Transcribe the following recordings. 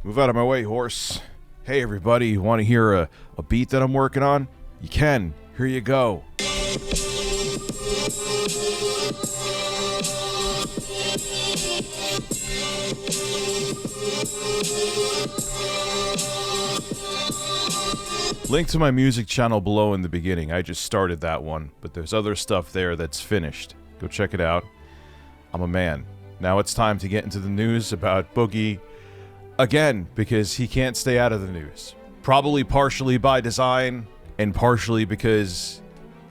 Move out of my way, horse. Hey, everybody, you want to hear a beat that I'm working on? You can. Here you go. Link to my music channel below in the beginning. I just started that one, but there's other stuff there that's finished. Go check it out. I'm a man. Now it's time to get into the news about Boogie again, because he can't stay out of the news. Probably partially by design, and partially because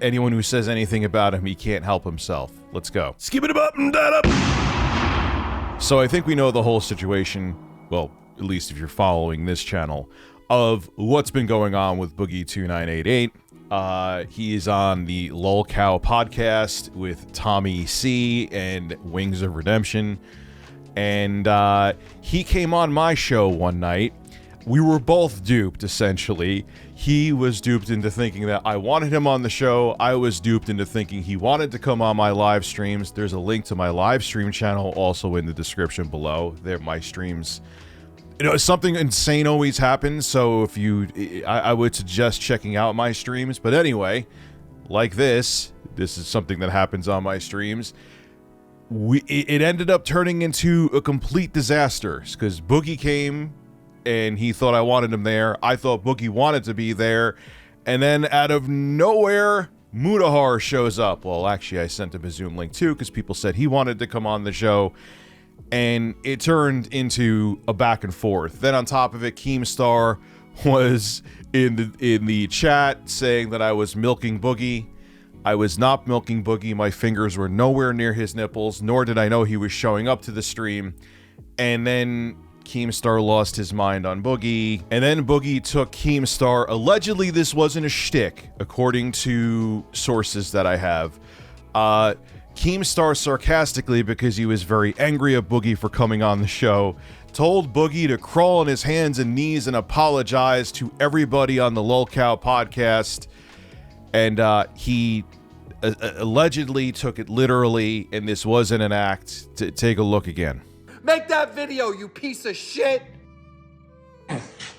anyone who says anything about him, he can't help himself. Let's go. Skip it up and that up. So I think we know the whole situation, well, at least if you're following this channel, of what's been going on with Boogie2988. He is on the Lolcow podcast with Tommy C and Wings of Redemption. And he came on my show one night. We were both duped, essentially. He was duped into thinking that I wanted him on the show. I was duped into thinking he wanted to come on my live streams. There's a link to my live stream channel also in the description below. They're my streams. You know, something insane always happens, so if you... I would suggest checking out my streams. But anyway, like this is something that happens on my streams. It ended up turning into a complete disaster, because Boogie came, and he thought I wanted him there. I thought Boogie wanted to be there. And then out of nowhere, Mudahar shows up. Well, actually, I sent him a Zoom link too, because people said he wanted to come on the show. And it turned into a back and forth. Then on top of it, Keemstar was in the chat saying that I was milking Boogie. I was not milking Boogie. My fingers were nowhere near his nipples, nor did I know he was showing up to the stream. And then Keemstar lost his mind on Boogie. And then Boogie took Keemstar. Allegedly, this wasn't a shtick, according to sources that I have. Keemstar sarcastically, because he was very angry at Boogie for coming on the show, told Boogie to crawl on his hands and knees and apologize to everybody on the Lolcow podcast. And he allegedly took it literally, and this wasn't an act. Take a look again. Make that video, you piece of shit!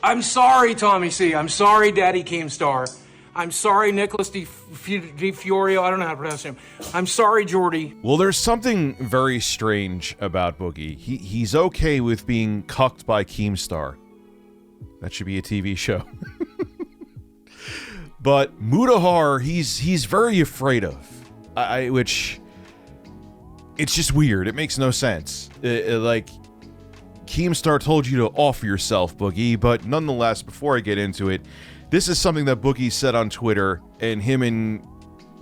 I'm sorry, Tommy C. I'm sorry, Daddy Keemstar. I'm sorry, Nicholas Di Fiorio. I don't know how to pronounce him. I'm sorry, Jordy. Well, there's something very strange about Boogie. He's okay with being cucked by Keemstar. That should be a TV show. But Mudahar, he's very afraid of. Which... it's just weird. It makes no sense. Like, Keemstar told you to offer yourself, Boogie, but nonetheless, before I get into it, this is something that Boogie said on Twitter, and him and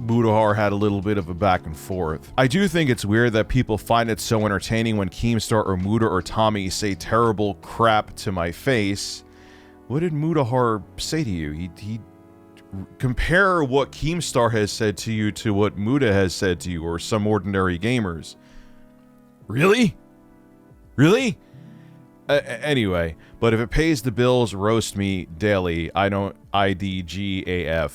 Mudahar had a little bit of a back and forth. I do think it's weird that people find it so entertaining when Keemstar or Muda or Tommy say terrible crap to my face. What did Mudahar say to you? He compare what Keemstar has said to you to what Muda has said to you, or SomeOrdinaryGamers. Really? Really? Anyway, but if it pays the bills, roast me daily. I don't IDGAF.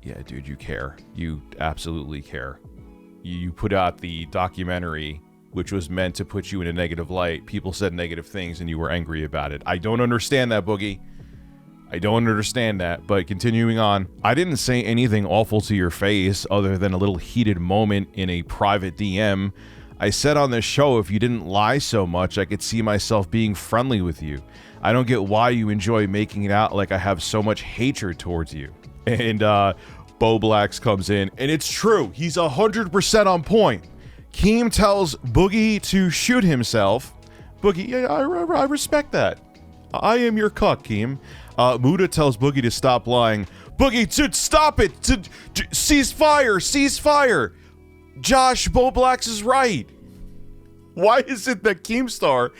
Yeah, dude, you care. You absolutely care. You put out the documentary, which was meant to put you in a negative light. People said negative things and you were angry about it. I don't understand that, Boogie. I don't understand that, but continuing on, I didn't say anything awful to your face other than a little heated moment in a private DM. I said on this show, if you didn't lie so much, I could see myself being friendly with you. I don't get why you enjoy making it out like I have so much hatred towards you. And Bo Blacks comes in, and it's true. He's 100% on point. Keem tells Boogie to shoot himself. Boogie, yeah, I respect that. I am your cuck, Keem. Muda tells Boogie to stop lying. Boogie, stop it! Cease fire! Cease fire! Josh, Bo Blacks is right. Why is it that Keemstar...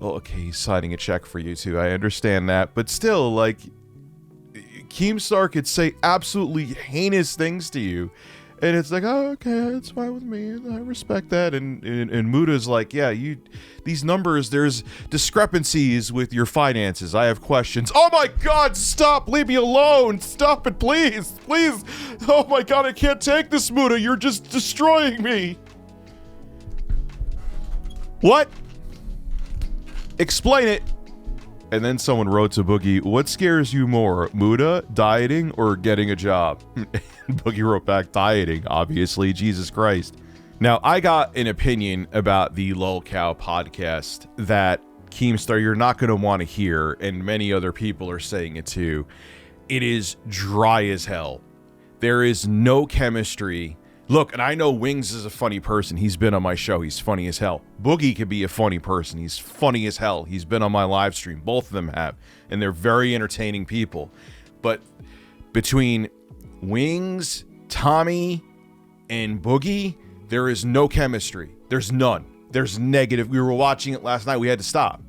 Oh, okay, he's signing a check for you too. I understand that. But still, like... Keemstar could say absolutely heinous things to you. And it's like, oh, okay, it's fine with me. I respect that. And Muda's like, yeah, these numbers, there's discrepancies with your finances. I have questions. Oh my God, stop, leave me alone. Stop it, please, please. Oh my God, I can't take this, Muda. You're just destroying me. What? Explain it. And then someone wrote to Boogie, what scares you more, Muda, dieting, or getting a job? Boogie wrote back, dieting, obviously, Jesus Christ. Now, I got an opinion about the Lolcow podcast that Keemstar, you're not going to want to hear, and many other people are saying it too. It is dry as hell. There is no chemistry. Look, and I know Wings is a funny person. He's been on my show. He's funny as hell. Boogie could be a funny person. He's funny as hell. He's been on my live stream. Both of them have. And they're very entertaining people. But between Wings, Tommy, and Boogie, there is no chemistry. There's none. There's negative. We were watching it last night. We had to stop.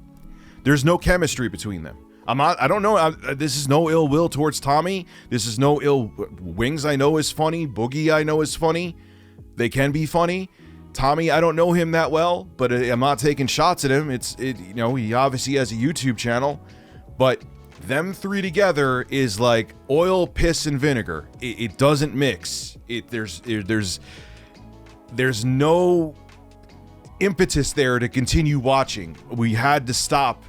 There's no chemistry between them. I don't know. This is no ill will towards Tommy. This is no ill. Wings I know is funny. Boogie I know is funny. They can be funny. Tommy, I don't know him that well, but I'm not taking shots at him. He obviously has a YouTube channel, but them three together is like oil, piss, and vinegar. It doesn't mix. There's no impetus there to continue watching. We had to stop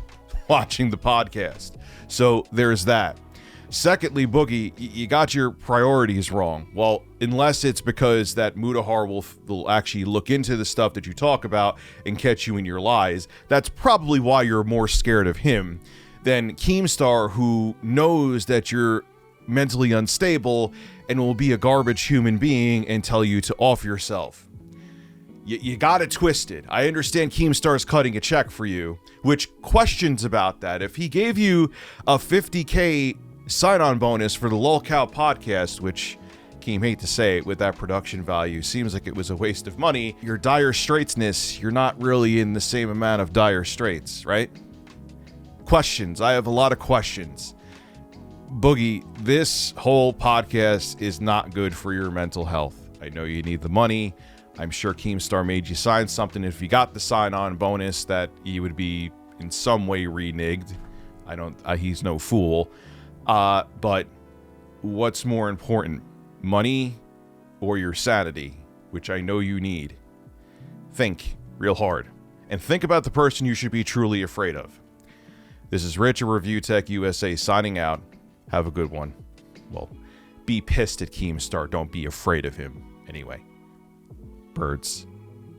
watching the podcast. So there's that. Secondly, Boogie, you got your priorities wrong. Well, unless it's because that Mudahar will actually look into the stuff that you talk about and catch you in your lies, that's probably why you're more scared of him than Keemstar, who knows that you're mentally unstable and will be a garbage human being and tell you to off yourself. You got it twisted. I understand Keemstar's cutting a check for you, which questions about that. If he gave you a 50K sign-on bonus for the Lolcow podcast, which, Keem, hate to say it, with that production value, seems like it was a waste of money, your dire straitsness, you're not really in the same amount of dire straits, right? Questions. I have a lot of questions. Boogie, this whole podcast is not good for your mental health. I know you need the money. I'm sure Keemstar made you sign something. If you got the sign-on bonus, that you would be in some way reneged. He's no fool. But what's more important, money or your sanity, which I know you need? Think real hard. And think about the person you should be truly afraid of. This is Rich of Review Tech USA signing out. Have a good one. Well, be pissed at Keemstar. Don't be afraid of him. Anyway. Birds,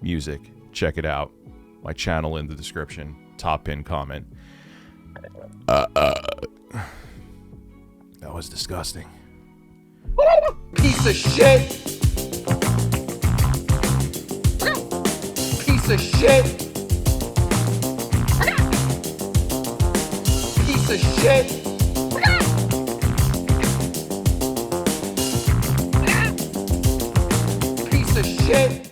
music, check it out. My channel in the description. Top pin comment. That was disgusting. Piece of shit. Piece of shit. Piece of shit. Piece of shit.